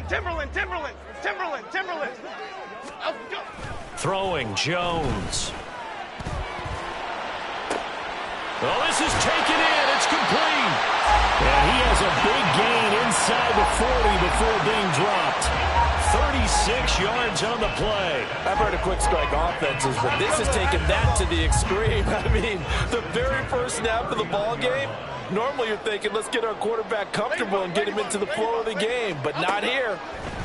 Timberland. Oh, go. Throwing Jones. Oh, this is taken in. It's complete. And he has a big gain inside the 40 before being dropped. 36 yards on the play. I've heard of quick strike offenses, but this has taken that to the extreme. I mean, the very first snap of the ball game, normally you're thinking, let's get our quarterback comfortable and get him into the flow of the game, but not here.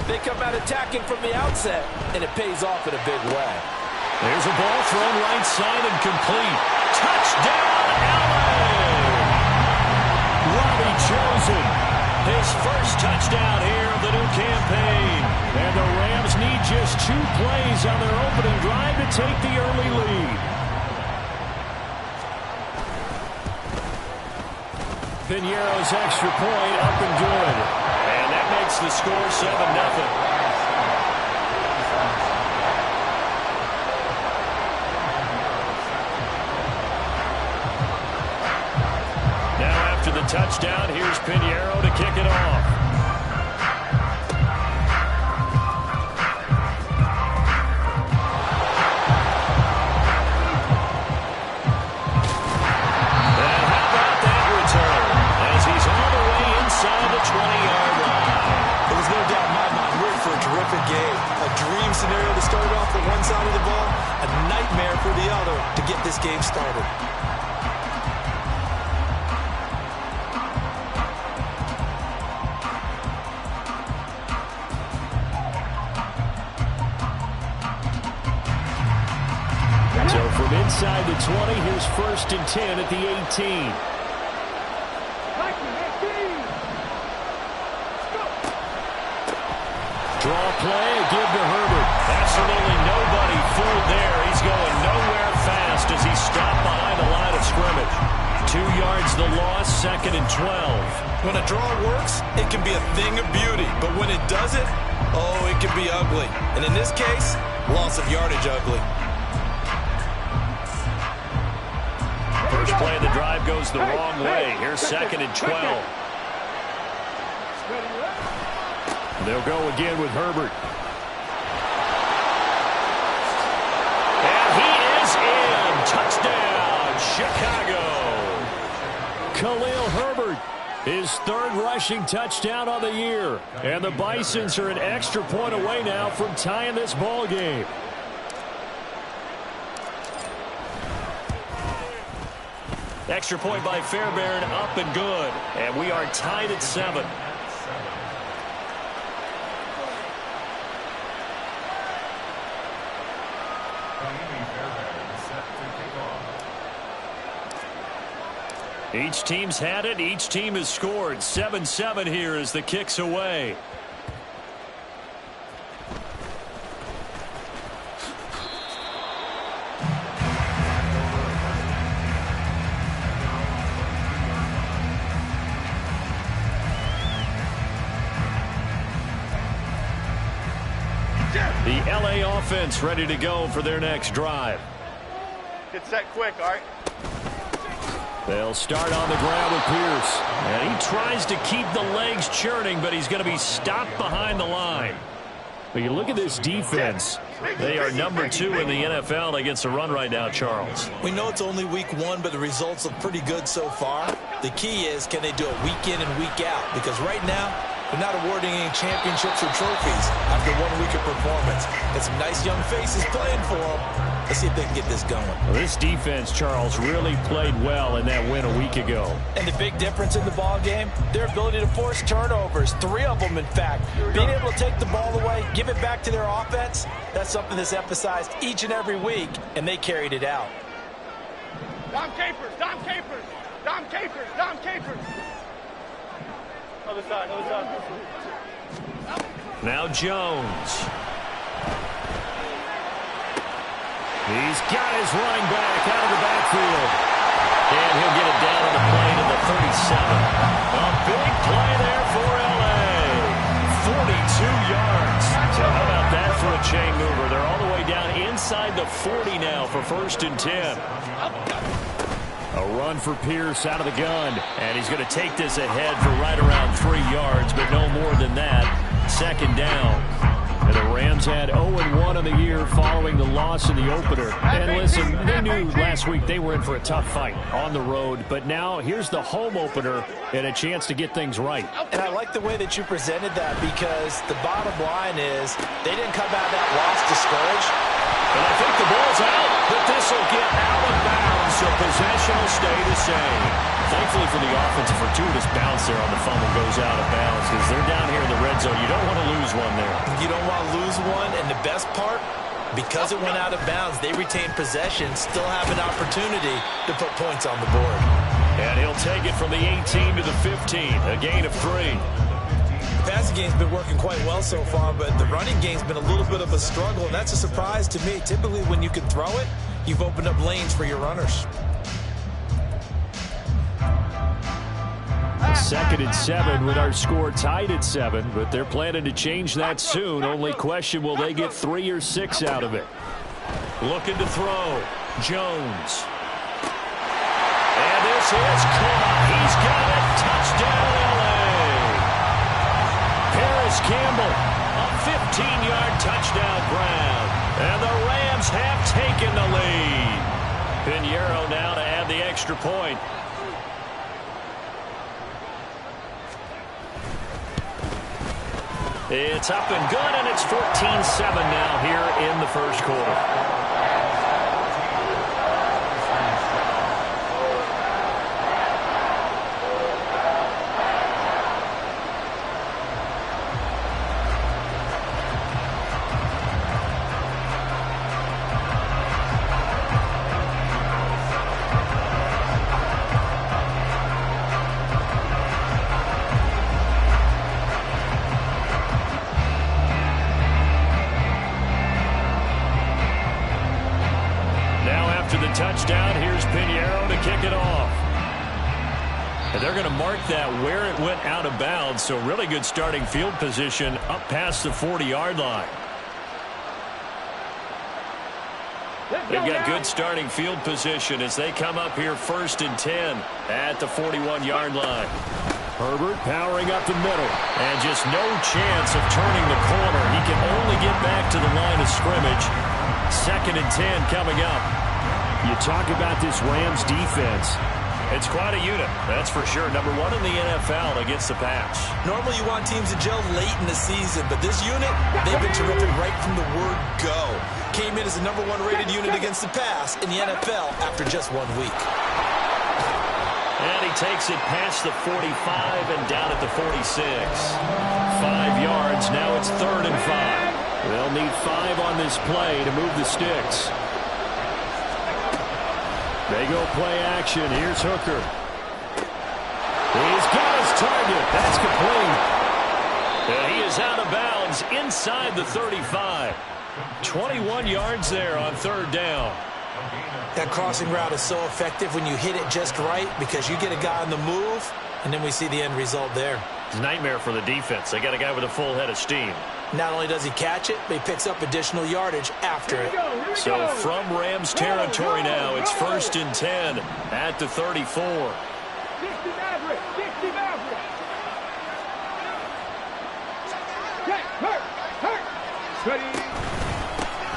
They come out attacking from the outset, and it pays off in a big way. There's a ball thrown right side and complete. Touchdown, LA! Robbie Chosen, his first touchdown here of the new campaign. And the Rams need just 2 plays on their opening drive to take the early lead. Piñeiro's extra point up and good. And that makes the score 7-0. The touchdown, here's Piñeiro to kick it off. And how about that return as he's all the way inside the 20-yard line. There's no doubt in my mind we're in for a terrific game. A dream scenario to start off for one side of the ball, a nightmare for the other to get this game started. Inside the 20, here's 1st and 10 at the 18. Draw play, a give to Herbert. Absolutely nobody fooled there. He's going nowhere fast as he's stopped behind the line of scrimmage. 2 yards the loss, 2nd and 12. When a draw works, it can be a thing of beauty. But when it doesn't, oh, it can be ugly. And in this case, loss of yardage ugly. First play of the drive goes the wrong way. Here's 2nd and 12. They'll go again with Herbert. And he is in. Touchdown, Chicago. Khalil Herbert, his 3rd rushing touchdown on the year. And the Bisons are an extra point away now from tying this ball game. Extra point by Fairbairn, up and good. And we are tied at 7. Each team's had it. Each team has scored. 7-7 here as the kick's away. The LA offense ready to go for their next drive. Get set quick, all right? They'll start on the ground with Pierce. And he tries to keep the legs churning, but he's going to be stopped behind the line. But you look at this defense. They are number 2 in the NFL against the run right now, Charles. We know it's only week 1, but the results look pretty good so far. The key is, can they do it week in and week out? Because right now, they're not awarding any championships or trophies after 1 week of performance. Got some nice young faces playing for them. Let's see if they can get this going. Well, this defense, Charles, really played well in that win a week ago. And the big difference in the ball game, their ability to force turnovers, 3 of them, in fact. Being able to take the ball away, give it back to their offense, that's something that's emphasized each and every week, and they carried it out. Dom Capers. Other side. Now Jones. He's got his running back out of the backfield. And he'll get it down on the play to the 37. A big play there for L.A. 42 yards. So how about that for a chain mover? They're all the way down inside the 40 now for 1st and 10. A run for Pierce out of the gun. And he's going to take this ahead for right around 3 yards, but no more than that. second down. And the Rams had 0-1 on the year following the loss in the opener. And listen, they knew last week they were in for a tough fight on the road. But now here's the home opener and a chance to get things right. And I like the way that you presented that, because the bottom line is they didn't come out of that loss discouraged. And I think the ball's out, but this will get out of bounds, so possession will stay the same. Thankfully for the offense, a fortuitous bounce there on the fumble goes out of bounds, because they're down here in the red zone. You don't want to lose one there. You don't want to lose one, and the best part, because it went out of bounds, they retained possession, still have an opportunity to put points on the board. And he'll take it from the 18 to the 15, a gain of 3. The passing game's been working quite well so far, but the running game's been a little bit of a struggle, and that's a surprise to me. Typically, when you can throw it, you've opened up lanes for your runners. 2nd and 7 with our score tied at 7, but they're planning to change that soon. Only question, will they get 3 or 6 out of it? Looking to throw. Jones. And this is caught. He's got it. Touchdown, L.A. Paris Campbell, a 15-yard touchdown grab. And the Rams have taken the lead. Pinheiro now to add the extra point. It's up and good, and it's 14-7 now here in the first quarter. Touchdown. Here's Pinheiro to kick it off. And they're going to mark that where it went out of bounds, so really good starting field position up past the 40-yard line. They've got good starting field position as they come up here 1st and 10 at the 41-yard line. Herbert powering up the middle, and just no chance of turning the corner. He can only get back to the line of scrimmage. 2nd and 10 coming up. You talk about this Rams defense. It's quite a unit, that's for sure. #1 in the NFL against the pass. Normally you want teams to gel late in the season, but this unit, they've been terrific right from the word go. Came in as the #1 rated unit against the pass in the NFL after just 1 week. And he takes it past the 45 and down at the 46. 5 yards, now it's 3rd and 5. They'll need 5 on this play to move the sticks. They go play action. Here's Hooker. He's got his target. That's complete. And he is out of bounds inside the 35. 21 yards there on 3rd down. That crossing route is so effective when you hit it just right, because you get a guy on the move, and then we see the end result there. It's a nightmare for the defense. They got a guy with a full head of steam. Not only does he catch it, but he picks up additional yardage after it. So from Rams territory now, it's 1st and 10 at the 34.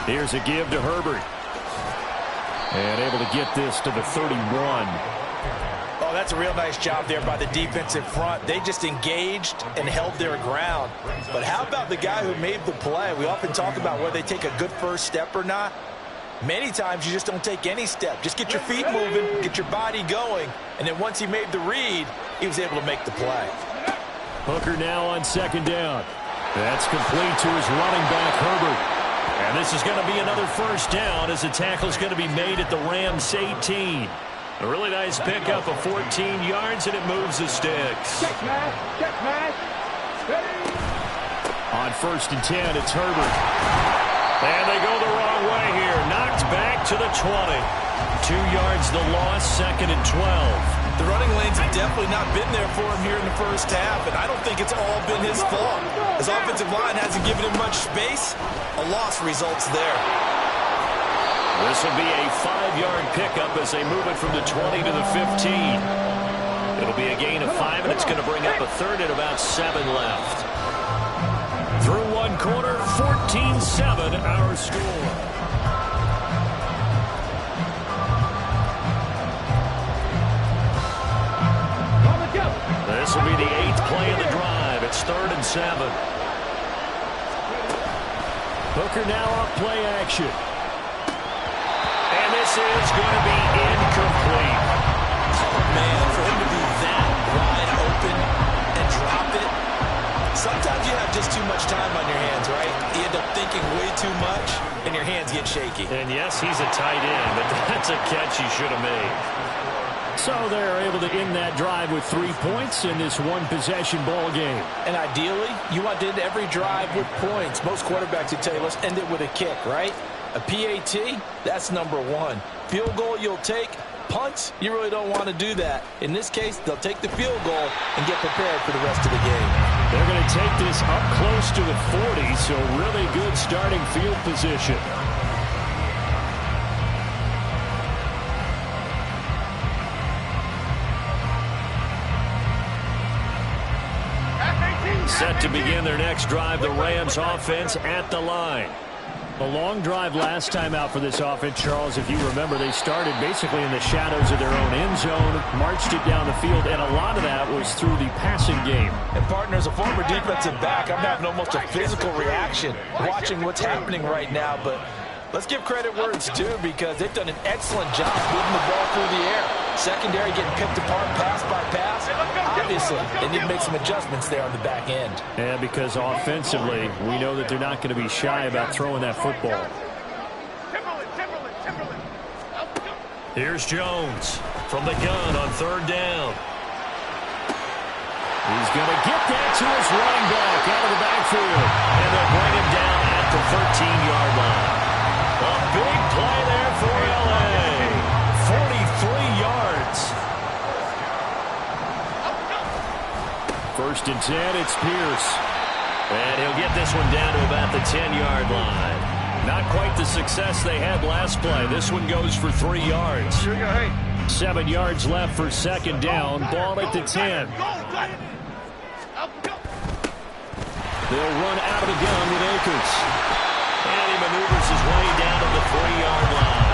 Here's a give to Herbert. And able to get this to the 31. Oh, that's a real nice job there by the defensive front. They just engaged and held their ground. But how about the guy who made the play? We often talk about whether they take a good first step or not. Many times you just don't take any step. Just get your feet moving, get your body going, and then once he made the read, he was able to make the play. Hooker now on 2nd down. That's complete to his running back, Herbert. And this is going to be another 1st down as the tackle is going to be made at the Rams 18. A really nice pickup of 14 yards, and it moves the sticks. On 1st and 10, it's Herbert. And they go the wrong way here. Knocked back to the 20. 2 yards the loss, 2nd and 12. The running lanes have definitely not been there for him here in the first half, and I don't think it's all been his fault. His offensive line hasn't given him much space. A loss results there. This will be a 5-yard pickup as they move it from the 20 to the 15. It'll be a gain of 5, and it's going to bring up a 3rd and about 7 left. quarter, 14-7 our score. This will be the 8th play of the drive. It's 3rd and 7. Hooker now off play action. And this is going to be incomplete. Man, for him to be that wide open and drop it, sometimes you have just too much time on your hands, right? You end up thinking way too much, and your hands get shaky. And yes, he's a tight end, but that's a catch he should have made. So they're able to end that drive with 3 points in this one-possession ball game. And ideally, you want to end every drive with points. Most quarterbacks would tell you, let's end it with a kick, right? A PAT, that's number 1. Field goal you'll take. Punts, you really don't want to do that. In this case, they'll take the field goal and get prepared for the rest of the game. They're going to take this up close to the 40, so really good starting field position. Set to begin their next drive, the Rams offense at the line. A long drive last time out for this offense, Charles. If you remember, they started basically in the shadows of their own end zone, marched it down the field, and a lot of that was through the passing game. And, partner, as a former defensive back, I'm having almost a physical reaction watching what's happening right now. But let's give credit where it's due, because they've done an excellent job moving the ball through the air. Secondary getting picked apart pass by pass. Obviously, they need to make some adjustments there on the back end. And because offensively, we know that they're not going to be shy about throwing that football. Here's Jones from the gun on 3rd down. He's going to get that to his running back out of the backfield. And they'll bring him down at the 13-yard line. A big play there for L.A. 43 yards. 1st and 10, it's Pierce. And he'll get this one down to about the 10-yard line. Not quite the success they had last play. This one goes for 3 yards. 7 yards left for 2nd down. Ball at the 10. They'll run out of the gun with Akers. And he maneuvers his way down to the 3-yard line.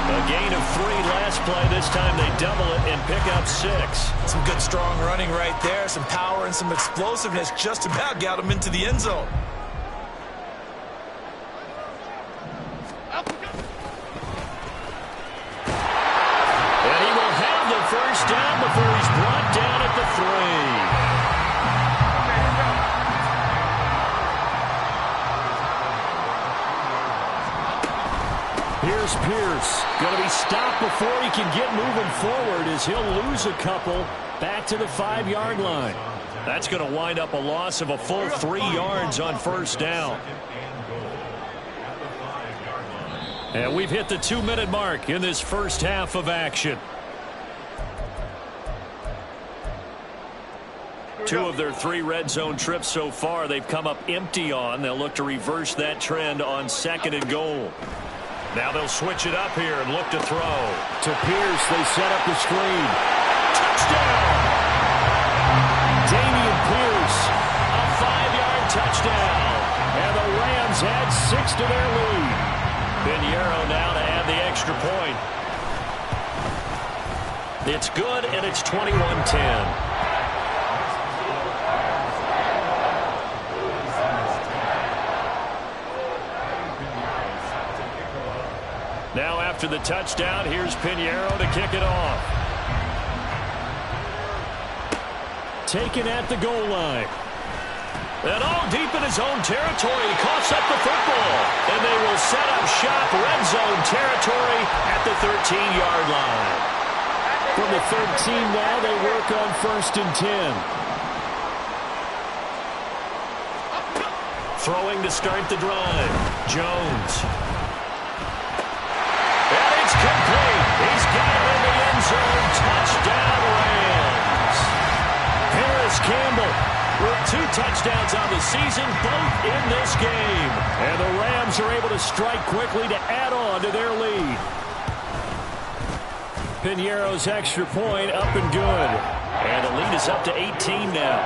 A gain of 3 last play. This time they double it and pick up 6. Some good, strong running right there. Some power and some explosiveness. Just about got him into the end zone. And he will have the 1st down before he's brought down at the 3. Here's Pierce. Going to be stopped before he can get moving forward as he'll lose a couple back to the 5-yard line. That's going to wind up a loss of a full 3 yards on 1st down. And we've hit the 2-minute mark in this first half of action. 2 of their 3 red zone trips so far they've come up empty on. They'll look to reverse that trend on 2nd and goal. Now they'll switch it up here and look to throw. To Pierce, they set up the screen. Touchdown! Damian Pierce, a 5-yard touchdown. And the Rams add 6 to their lead. Pinheiro now to add the extra point. It's good, and it's 21-10. Now after the touchdown, here's Pinheiro to kick it off. Taken at the goal line. And all deep in his own territory, he coughs up the football. And they will set up shop red zone territory at the 13-yard line. From the 13 now, they work on 1st and 10. Throwing to start the drive. Jones. And it's complete. He's got it in the end zone. Touchdown, Rams. Harris Campbell with 2 touchdowns on the season, both in this game. And the Rams are able to strike quickly to add on to their lead. Pinheiro's extra point up and good. And the lead is up to 18 now.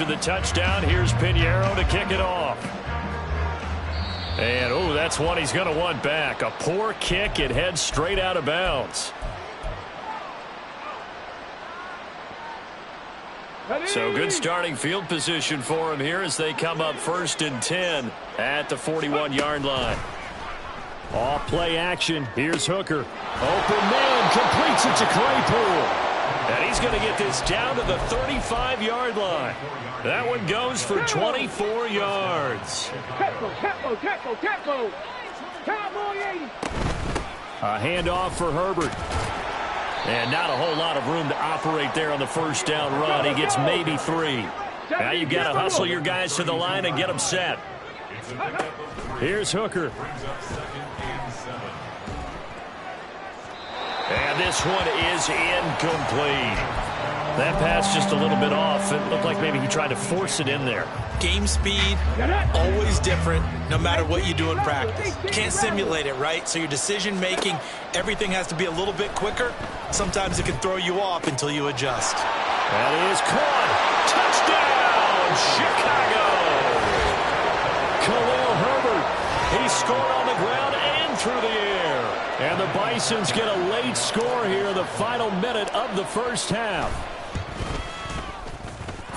after the touchdown, here's Pinheiro to kick it off. And, oh, that's one he's going to want back. A poor kick. It heads straight out of bounds. So good starting field position for him here as they come up 1st and 10 at the 41-yard line. Off play action. Here's Hooker. Open man completes it to Claypool. And he's going to get this down to the 35-yard line. That one goes for 24 yards. A handoff for Herbert. And not a whole lot of room to operate there on the first down run. He gets maybe 3. Now you've got to hustle your guys to the line and get them set. Here's Hooker. And this one is incomplete. That pass just a little bit off. It looked like maybe he tried to force it in there. Game speed, always different, no matter what you do in practice. Can't simulate it, right? So your decision-making, everything has to be a little bit quicker. Sometimes it can throw you off until you adjust. That is caught. Touchdown, Chicago! Khalil Herbert. He scored on the ground and through the air. And the Bisons get a late score here in the final minute of the first half.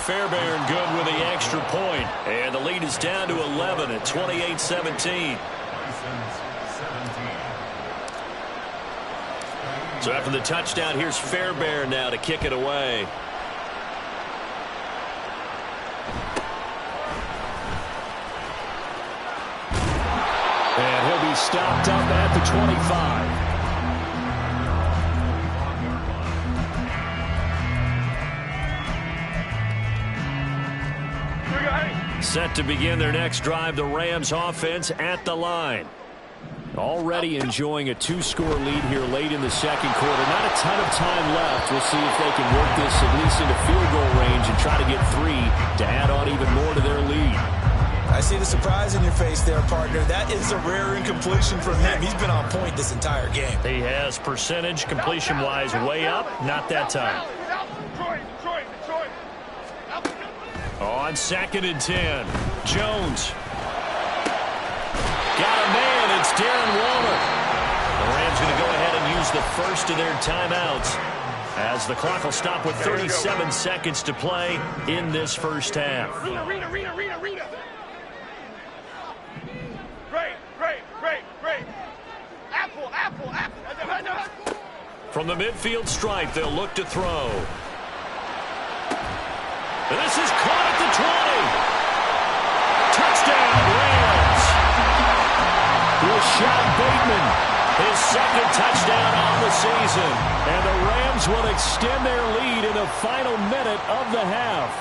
Fairbairn good with the extra point. And the lead is down to 11 at 28-17. So after the touchdown, here's Fairbairn now to kick it away. And he'll be stopped up at the 25. Set to begin their next drive, the Rams offense at the line. Already enjoying a 2-score lead here late in the second quarter. Not a ton of time left. We'll see if they can work this at least into field goal range and try to get 3 to add on even more to their lead. I see the surprise in your face there, partner. That is a rare incompletion from him. He's been on point this entire game. He has percentage completion-wise way up. Not that time. On 2nd and 10, Jones. Got a man. It's Darren Waller. The Rams going to go ahead and use the first of their timeouts as the clock will stop with 37 seconds to play in this first half. Rita. Great. Apple. From the midfield stripe, they'll look to throw. And this is caught at the 20. Touchdown, Rams. Rashad Bateman, his second touchdown on the season. And the Rams will extend their lead in the final minute of the half.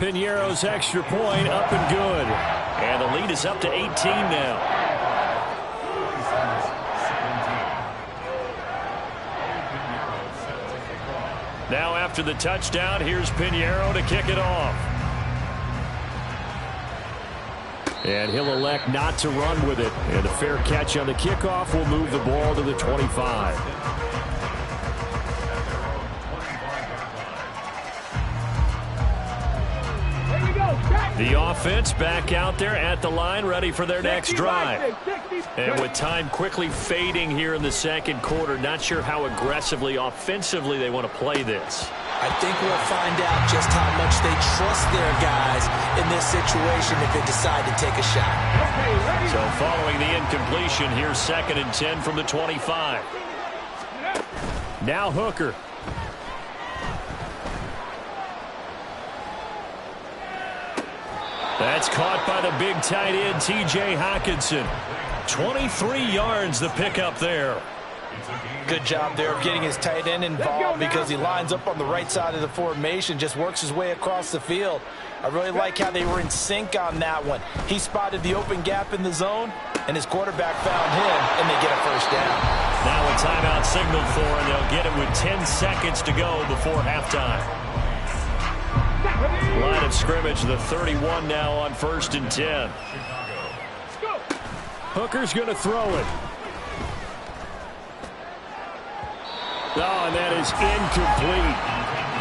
Pinheiro's extra point up and good. And the lead is up to 18 now. Now after the touchdown, here's Pinheiro to kick it off. And he'll elect not to run with it. And a fair catch on the kickoff will move the ball to the 25. The offense back out there at the line, ready for their next drive. And with time quickly fading here in the second quarter, not sure how aggressively, offensively they want to play this. I think we'll find out just how much they trust their guys in this situation if they decide to take a shot. So following the incompletion, here's 2nd and 10 from the 25. Now Hooker. That's caught by the big tight end, T.J. Hockenson. 23 yards the pickup there. Good job there of getting his tight end involved because he lines up on the right side of the formation, just works his way across the field. I really like how they were in sync on that one. He spotted the open gap in the zone, and his quarterback found him, and they get a first down. Now a timeout signaled for, and they'll get it with 10 seconds to go before halftime. Line of scrimmage, the 31 now on 1st and 10. Hooker's going to throw it. Oh, and that is incomplete.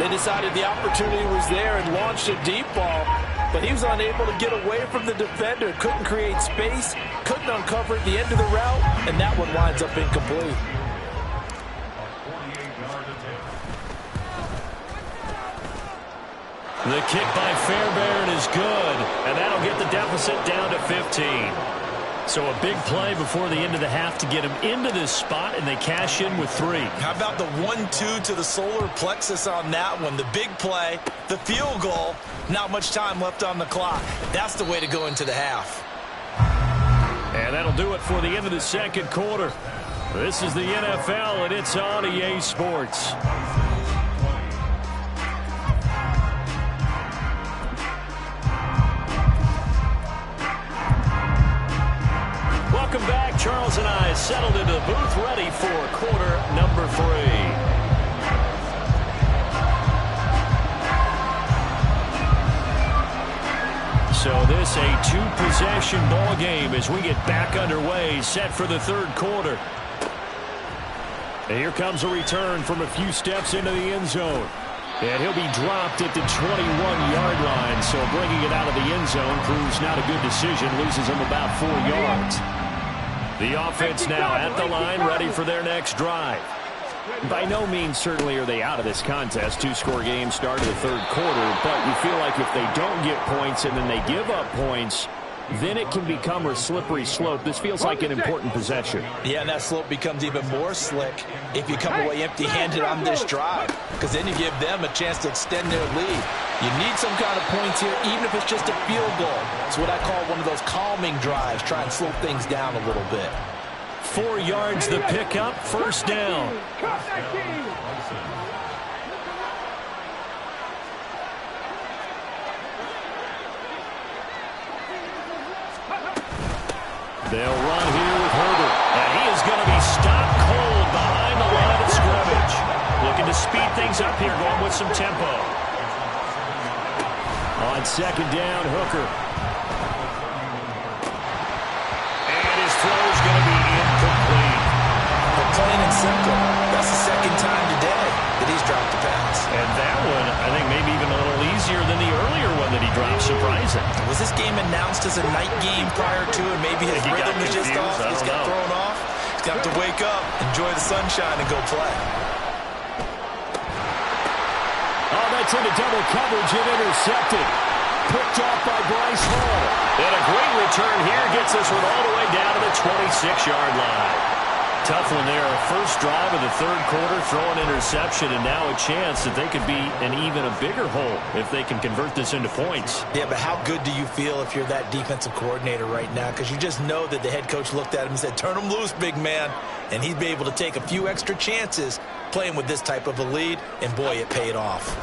They decided the opportunity was there and launched a deep ball, but he was unable to get away from the defender. Couldn't create space, couldn't uncover at the end of the route, and that one winds up incomplete. The kick by Fairbairn is good, and that'll get the deficit down to 15. So a big play before the end of the half to get him into this spot, and they cash in with 3. How about the 1-2 to the solar plexus on that one? The big play, the field goal, not much time left on the clock. That's the way to go into the half. And that'll do it for the end of the second quarter. This is the NFL, and it's on EA Sports. Welcome back. Charles and I settled into the booth, ready for quarter number 3. So this a 2-possession ball game as we get back underway, set for the third quarter. And here comes a return from a few steps into the end zone. And he'll be dropped at the 21-yard line, so bringing it out of the end zone proves not a good decision, loses him about 4 yards. The offense now at the line, ready for their next drive. By no means certainly are they out of this contest. 2-score game start of the third quarter, but you feel like if they don't get points and then they give up points, then it can become a slippery slope. This feels like an important possession. Yeah, and that slope becomes even more slick if you come away empty-handed on this drive, because then you give them a chance to extend their lead. You need some kind of points here, even if it's just a field goal. It's what I call one of those calming drives. Try and slow things down a little bit. 4 yards the pickup, first down. They'll run here with Herbert, and he is going to be stopped cold behind the line of scrimmage. Looking to speed things up here, going with some tempo. On second down, Hooker. And his throw is going to be incomplete. But plain and simple, that's the second time today that he's dropped a pass. And that one, I think maybe even a little easier than the earlier one that he dropped, surprising. Was this game announced as a night game prior to, and maybe his rhythm was just off? He's got thrown off. He's got to wake up, enjoy the sunshine, and go play. Oh, that's into double coverage and intercepted. Picked off by Bryce Hall. And a great return here gets this one all the way down to the 26-yard line. Tough one there. First drive of the third quarter, throw an interception, and now a chance that they could be in even a bigger hole if they can convert this into points. Yeah, but how good do you feel if you're that defensive coordinator right now? Because you just know that the head coach looked at him and said, turn him loose, big man. And he'd be able to take a few extra chances playing with this type of a lead, and boy, it paid off.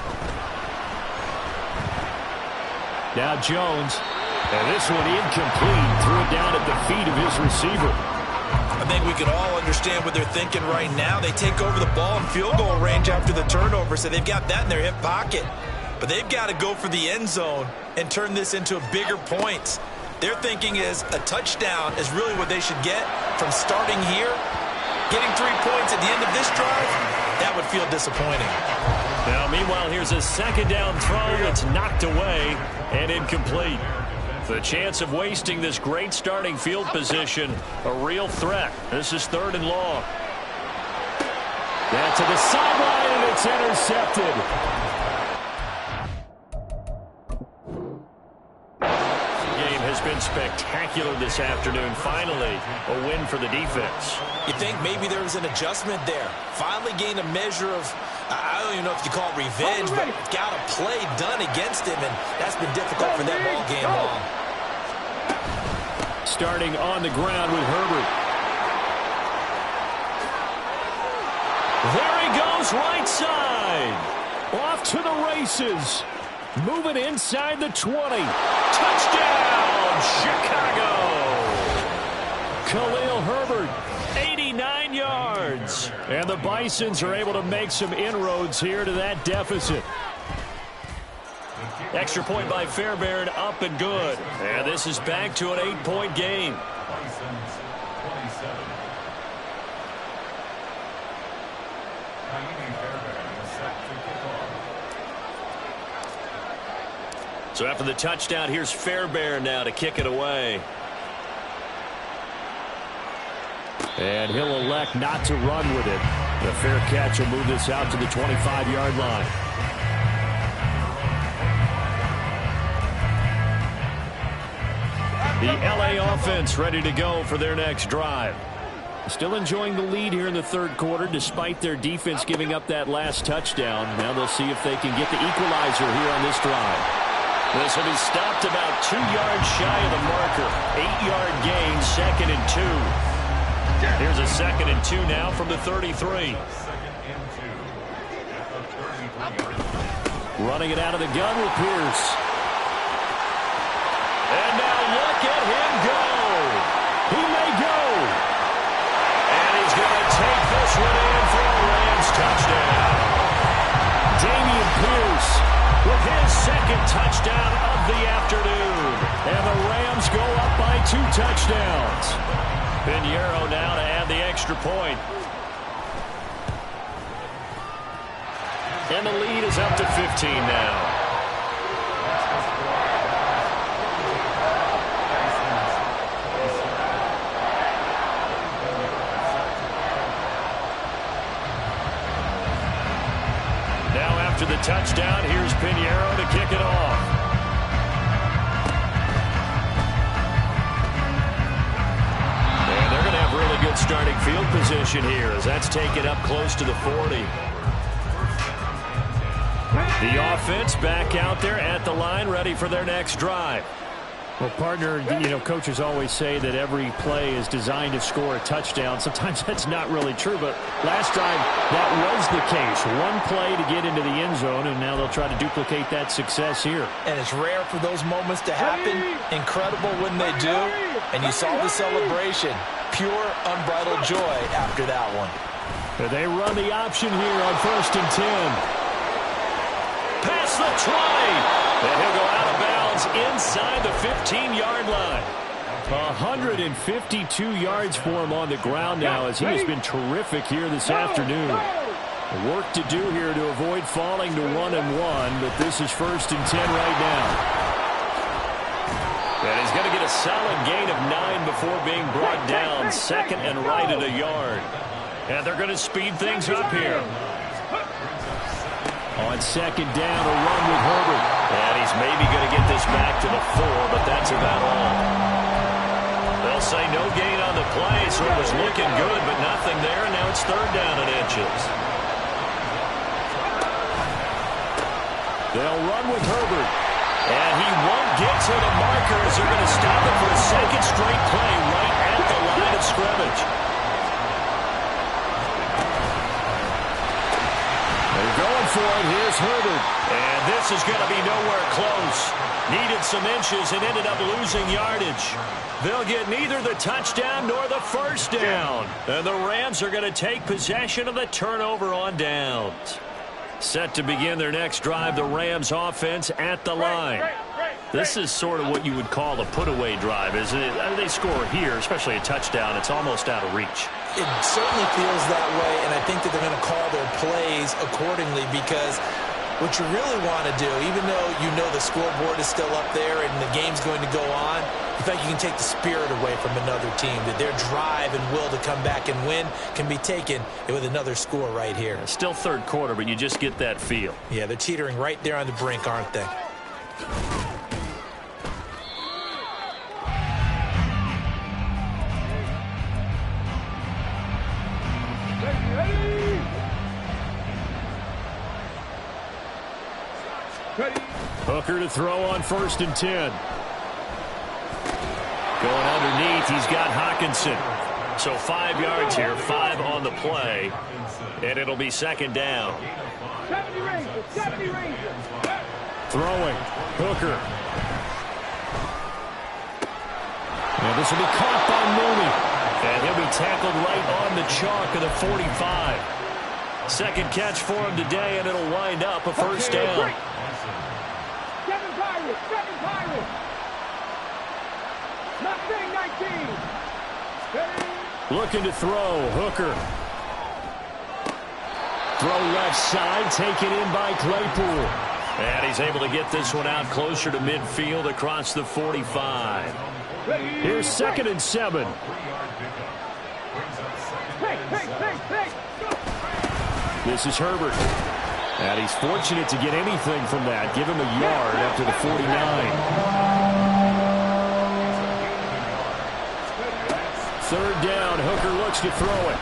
Now Jones, and this one incomplete, threw it down at the feet of his receiver. I think we can all understand what they're thinking right now. They take over the ball in field goal range after the turnover, so they've got that in their hip pocket. But they've got to go for the end zone and turn this into bigger points. Their thinking is a touchdown is really what they should get from starting here. Getting 3 points at the end of this drive, that would feel disappointing. Now, meanwhile, here's a second down throw that's knocked away and incomplete. The chance of wasting this great starting field position, a real threat. This is 3rd and long. That's to the sideline, and it's intercepted. The game has been spectacular this afternoon. Finally, a win for the defense. You think maybe there was an adjustment there. Finally gained a measure of, I don't even know if you call it revenge, but got a play done against him, and that's been difficult for them all game long. Starting on the ground with Herbert. There he goes, right side. Off to the races. Moving inside the 20. Touchdown, Chicago. Khalil Herbert, 89 yards. And the Bisons are able to make some inroads here to that deficit. Extra point by Fairbairn, up and good. And this is back to an 8-point game. So after the touchdown, here's Fairbairn now to kick it away. And he'll elect not to run with it. The fair catch will move this out to the 25-yard line. The LA offense ready to go for their next drive. Still enjoying the lead here in the third quarter despite their defense giving up that last touchdown. Now they'll see if they can get the equalizer here on this drive. This will be stopped about 2 yards shy of the marker. 8-yard gain, 2nd and 2. Here's a 2nd and 2 now from the 33. Running it out of the gun with Pierce. And now look at him go. He may go. And he's going to take this one in for a Rams touchdown. Dameon Pierce with his 2nd touchdown of the afternoon. And the Rams go up by 2 touchdowns. Pinheiro now to add the extra point. And the lead is up to 15 now. Now after the touchdown, here's Pinheiro to kick it off. Really good starting field position here as that's taken up close to the 40. The offense back out there at the line ready for their next drive. Well, partner, coaches always say that every play is designed to score a touchdown. Sometimes that's not really true, but last drive that was the case. One play to get into the end zone, and now they'll try to duplicate that success here. And it's rare for those moments to happen. Incredible when they do. And you saw the celebration. Pure, unbridled joy after that one. They run the option here on 1st and 10. Pass the 20. And he'll go out of bounds inside the 15-yard line. 152 yards for him on the ground now as he has been terrific here this afternoon. Work to do here to avoid falling to 1-1, but this is 1st and 10 right now. And he's going to get a solid gain of 9 before being brought down. 2nd and right at a yard. And they're going to speed things up here. On 2nd down, a run with Herbert. And he's maybe going to get this back to the 4, but that's about all. They'll say no gain on the play, so it was looking good, but nothing there. And now it's 3rd down and inches. They'll run with Herbert. And he won't get to the markers. They're going to stop it for a 2nd straight play right at the line of scrimmage. They're going for it. Here's Herbert. And this is going to be nowhere close. Needed some inches and ended up losing yardage. They'll get neither the touchdown nor the 1st down. And the Rams are going to take possession of the turnover on downs. Set to begin their next drive, the Rams offense at the line. This is sort of what you would call a put-away drive, isn't it? They score here, especially a touchdown. It's almost out of reach. It certainly feels that way, and I think that they're going to call their plays accordingly because what you really want to do, even though you know the scoreboard is still up there and the game's going to go on, in fact, you can take the spirit away from another team, that their drive and will to come back and win can be taken with another score right here. It's still 3rd quarter, but you just get that feel. Yeah, they're teetering right there on the brink, aren't they? Hooker to throw on 1st and 10. Going underneath, he's got Hockenson. So 5 yards here, 5 on the play, and it'll be 2nd down. 70 Rangers. Throwing, Hooker. And this will be caught by Mooney. And he'll be tackled right on the chalk of the 45. 2nd catch for him today, and it'll wind up a 1st down. 7 Pirates. Not 19. Looking to throw, Hooker. Throw left side, taken in by Claypool. And he's able to get this one out closer to midfield across the 45. Here's 2nd and 7. This is Herbert. And he's fortunate to get anything from that. Give him a yard after the 49. Third down. Hooker looks to throw it.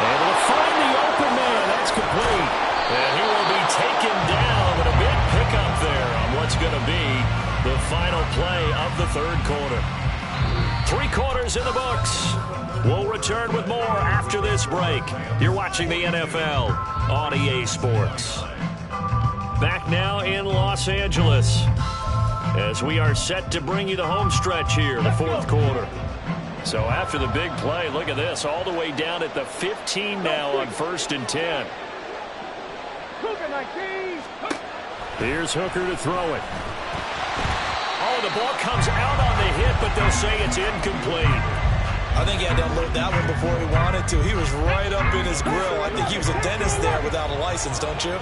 Able to find the open man. That's complete. And he will be taken down with a big pickup there on what's going to be the final play of the third quarter. 3 quarters in the books. We'll return with more after this break. You're watching the NFL on EA Sports. Back now in Los Angeles as we are set to bring you the home stretch here, the fourth quarter. So after the big play, look at this, all the way down at the 15 now on 1st and 10. Here's Hooker to throw it. Oh, the ball comes out on the hit, but they'll say it's incomplete. I think he had to unload that one before he wanted to. He was right up in his grill. I think he was a dentist there without a license, don't you?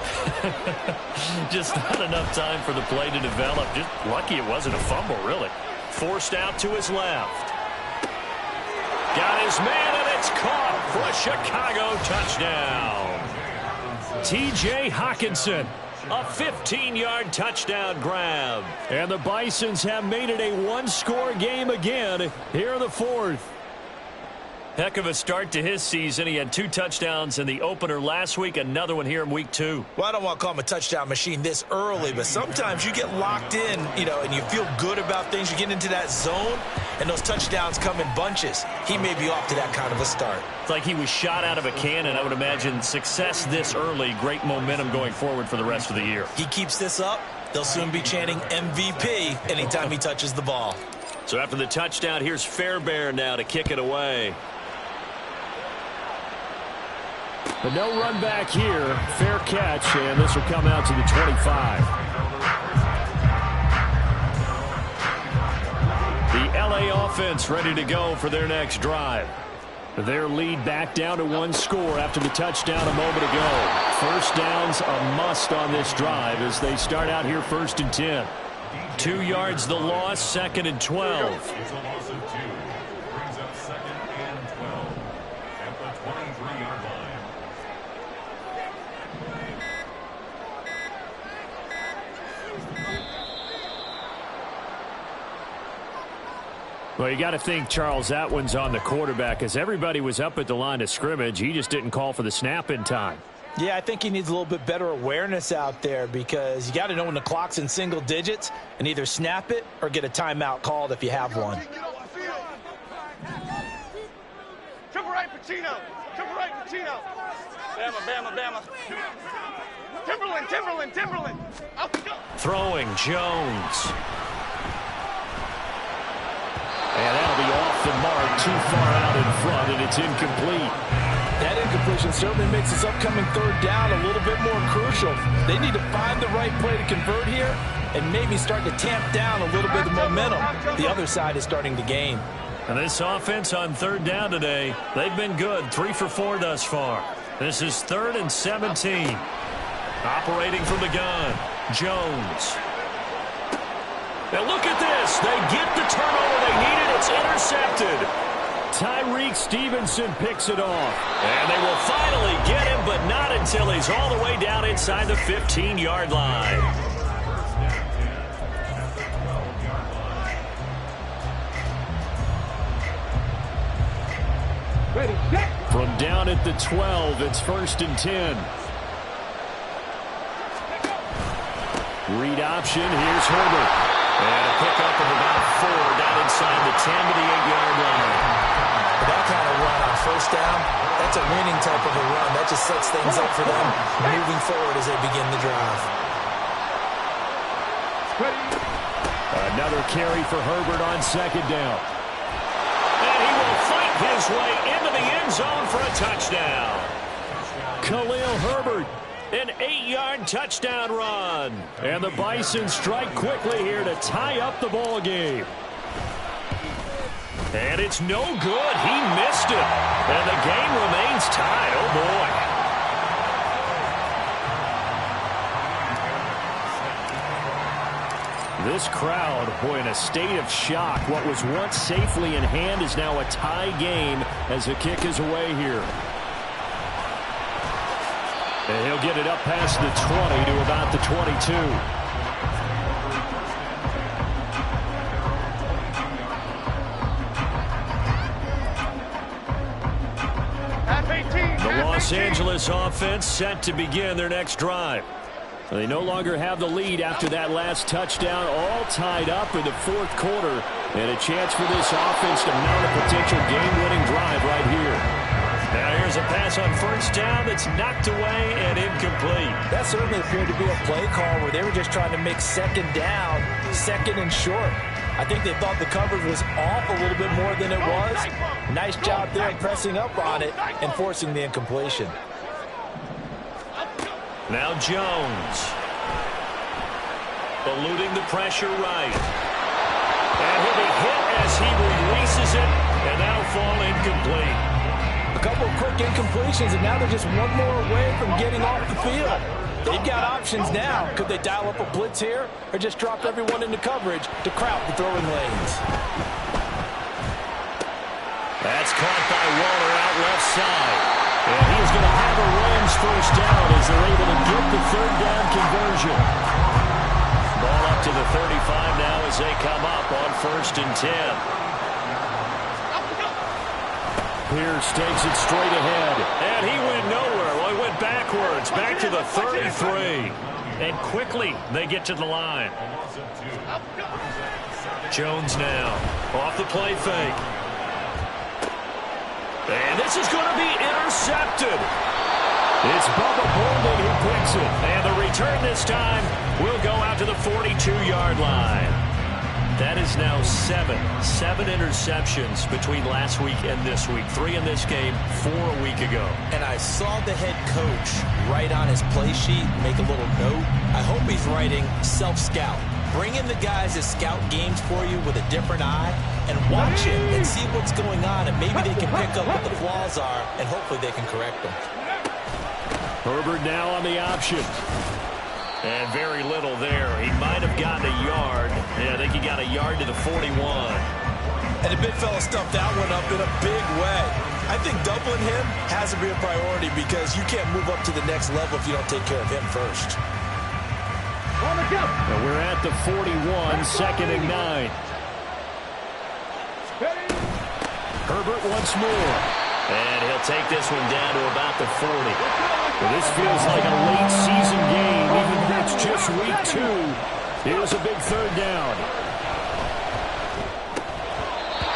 Just not enough time for the play to develop. Just lucky it wasn't a fumble, really. Forced out to his left. Got his man, and it's caught for a Chicago touchdown. T.J. Hawkinson. A 15-yard touchdown grab. And the Bisons have made it a one-score game again here in the fourth. Heck of a start to his season. He had 2 touchdowns in the opener last week, another one here in week 2. Well, I don't want to call him a touchdown machine this early, but sometimes you get locked in, and you feel good about things. You get into that zone, and those touchdowns come in bunches. He may be off to that kind of a start. It's like he was shot out of a cannon. I would imagine success this early, great momentum going forward for the rest of the year. He keeps this up, they'll soon be chanting MVP anytime he touches the ball. So after the touchdown, here's Fairbairn now to kick it away. But no run back here. Fair catch, and this will come out to the 25. The L.A. offense ready to go for their next drive. Their lead back down to 1 score after the touchdown a moment ago. First down's a must on this drive as they start out here 1st and 10. 2 yards the loss, 2nd and 12. Well, you got to think, Charles, that one's on the quarterback as everybody was up at the line of scrimmage. He just didn't call for the snap in time. Yeah, I think he needs a little bit better awareness out there because you got to know when the clock's in single digits and either snap it or get a timeout called if you have one. Triple right, Pacino. Triple right, Pacino. Bama, Bama, Bama. Timberland, Timberland, Timberland. Throwing Jones. And that'll be off the mark, too far out in front, and it's incomplete. That incompletion certainly makes this upcoming third down a little bit more crucial. They need to find the right play to convert here and maybe start to tamp down a little bit of momentum. The other side is starting to gain. And this offense on third down today, they've been good. 3 for 4 thus far. This is 3rd and 17. Operating from the gun, Jones. Now look at this. They get the turnover they needed. It's intercepted. Tyreek Stevenson picks it off. And they will finally get him, but not until he's all the way down inside the 15-yard line. Ready, set. From down at the 12, it's 1st and 10. Read option. Here's Herbert. And a pickup of about 4 down inside the 10 to the 8-yard line. That kind of run on first down, that's a winning type of a run. That just sets things up for them moving forward as they begin the drive. Another carry for Herbert on 2nd down. And he will fight his way into the end zone for a touchdown. Khalil Herbert. An 8-yard touchdown run. And the Bison strike quickly here to tie up the ball game. And it's no good. He missed it. And the game remains tied. Oh, boy. This crowd, boy, in a state of shock. What was once safely in hand is now a tie game as the kick is away here. And he'll get it up past the 20 to about the 22. The Los Angeles offense set to begin their next drive. They no longer have the lead after that last touchdown, all tied up in the fourth quarter, and a chance for this offense to mount a potential game-winning drive right here. Now here's a pass on first down that's knocked away and incomplete. That certainly appeared to be a play call where they were just trying to make second down, second and short. I think they thought the coverage was off a little bit more than it was. Nice job there pressing up on it and forcing the incompletion. Now Jones. Eluding the pressure right. And he'll be hit as he releases it, and that'll fall incomplete. A couple of quick incompletions, and now they're just one more away from getting off the field. They've got options now. Could they dial up a blitz here or just drop everyone into coverage to crowd the throwing lanes? That's caught by Waller out left side. And he is going to have a Rams first down as they're able to get the third down conversion. Ball up to the 35 now as they come up on 1st and 10. Pierce takes it straight ahead. And he went nowhere. Well, he went backwards, back to the 33. And quickly they get to the line. Jones now off the play fake. And this is going to be intercepted. It's Bubba Bolden who picks it. And the return this time will go out to the 42-yard line. That is now seven interceptions between last week and this week. 3 in this game, 4 a week ago. And I saw the head coach write on his play sheet, make a little note. I hope he's writing self-scout. Bring in the guys that scout games for you with a different eye and watch it and see what's going on, and maybe they can pick up what the flaws are, and hopefully they can correct them. Herbert now on the option. And very little there. He might have gotten a yard. Yeah, I think he got a yard to the 41. And the big fella stuffed that one up in a big way. I think doubling him has to be a priority because you can't move up to the next level if you don't take care of him first. And we're at the 41, 2nd and 9. Herbert once more. And he'll take this one down to about the 40. Well, this feels like a late season game, even if it's just week 2. Here's a big third down.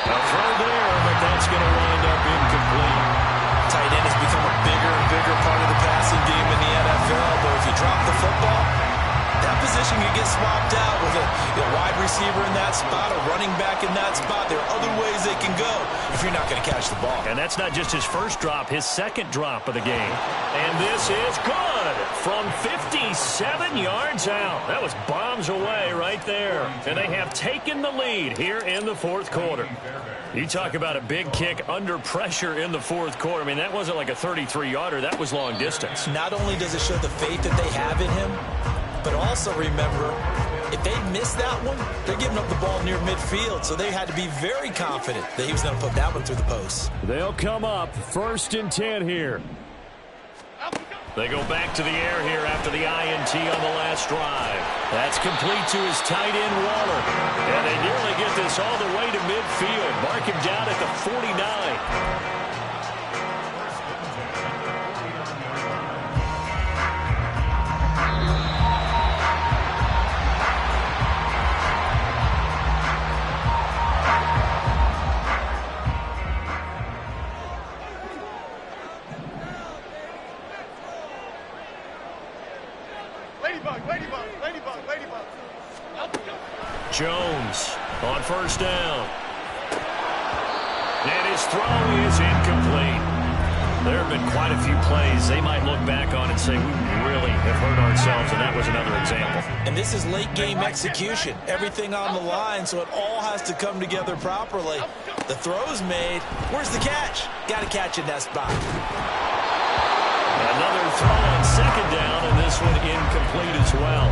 A throw there, but that's going to wind up incomplete. Tight end has become a bigger and bigger part of the passing game in the NFL, but if you drop the football, that position can get swapped out with a wide receiver in that spot, a running back in that spot. There are other ways they can go if you're not going to catch the ball. And that's not just his first drop, his second drop of the game. And this is good from 57 yards out. That was bombs away right there. And they have taken the lead here in the fourth quarter. You talk about a big kick under pressure in the fourth quarter. I mean, that wasn't like a 33-yarder. That was long distance. Not only does it show the faith that they have in him, but also remember, if they miss that one, they're giving up the ball near midfield, so they had to be very confident that he was going to put that one through the post. They'll come up 1st and 10 here. They go back to the air here after the INT on the last drive. That's complete to his tight end, Waller. And they nearly get this all the way to midfield. Mark him down at the 49. Jones on first down. And his throw is incomplete. There have been quite a few plays they might look back on and say, we really have hurt ourselves, and that was another example. And this is late game execution. Everything on the line, so it all has to come together properly. The throw's made. Where's the catch? Got to catch in that spot. Another throw on second down, and this one incomplete as well.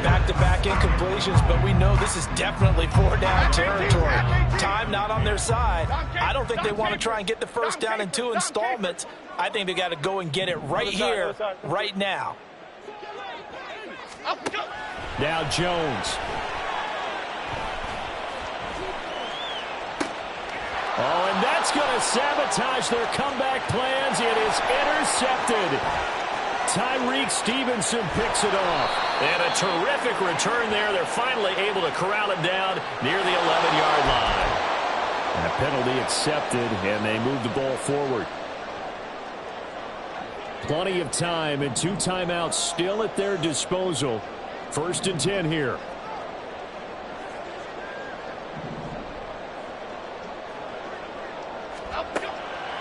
Back-to-back incompletions, but we know this is definitely four-down territory. Time not on their side. I don't think they want to try and get the first down in 2 installments. I think they got to go and get it right here, right now. Now Jones. Oh, and that's going to sabotage their comeback plans. It is intercepted. Tyreek Stevenson picks it off. And a terrific return there. They're finally able to corral him down near the 11-yard line. And a penalty accepted, and they move the ball forward. Plenty of time and 2 timeouts still at their disposal. 1st and 10 here.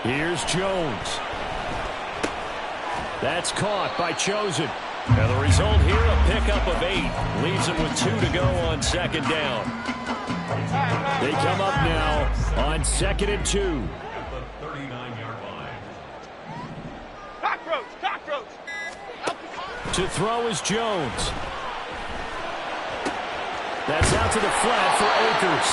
Here's Jones. That's caught by Chosen. And the result here, a pickup of 8. Leaves them with 2 to go on 2nd down. They come up now on 2nd and 2. Cockroach. To throw is Jones. That's out to the flat for Akers.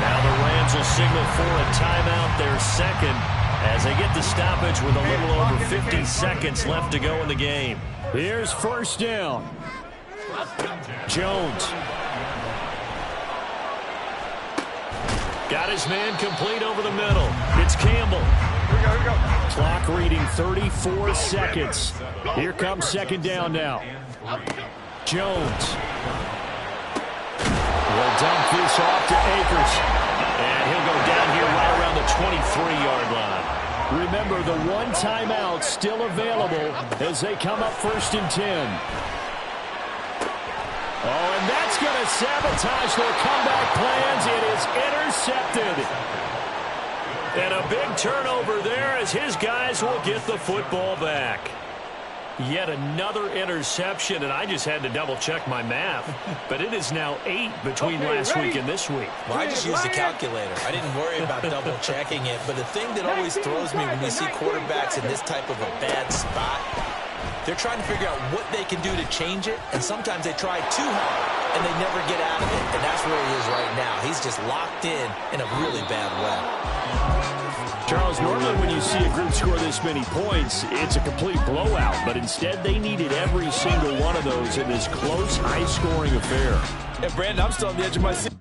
Now the Rams will signal for a timeout, their 2nd, as they get the stoppage with a little over 50 seconds left to go in the game. Here's 1st down. Jones. Got his man complete over the middle. It's Campbell. Here we go. Clock reading 34 seconds. Here comes 2nd down now. Jones. Will dump this off to Akers. And he'll go down here right around the 23-yard line. Remember, the 1 timeout still available as they come up 1st and 10. Oh, and that's going to sabotage their comeback plans. It is intercepted. And a big turnover there as his guys will get the football back. Yet another interception, and I just had to double-check my math. But it is now 8 between last week and this week. Well, I just used the calculator. I didn't worry about double-checking it. But the thing that always throws me when you see quarterbacks in this type of a bad spot, they're trying to figure out what they can do to change it. And sometimes they try too hard, and they never get out of it. And that's where he is right now. He's just locked in a really bad way. Charles, normally when you see a group score this many points, it's a complete blowout. But instead, they needed every single one of those in this close, high-scoring affair. And, Brandon, I'm still on the edge of my seat.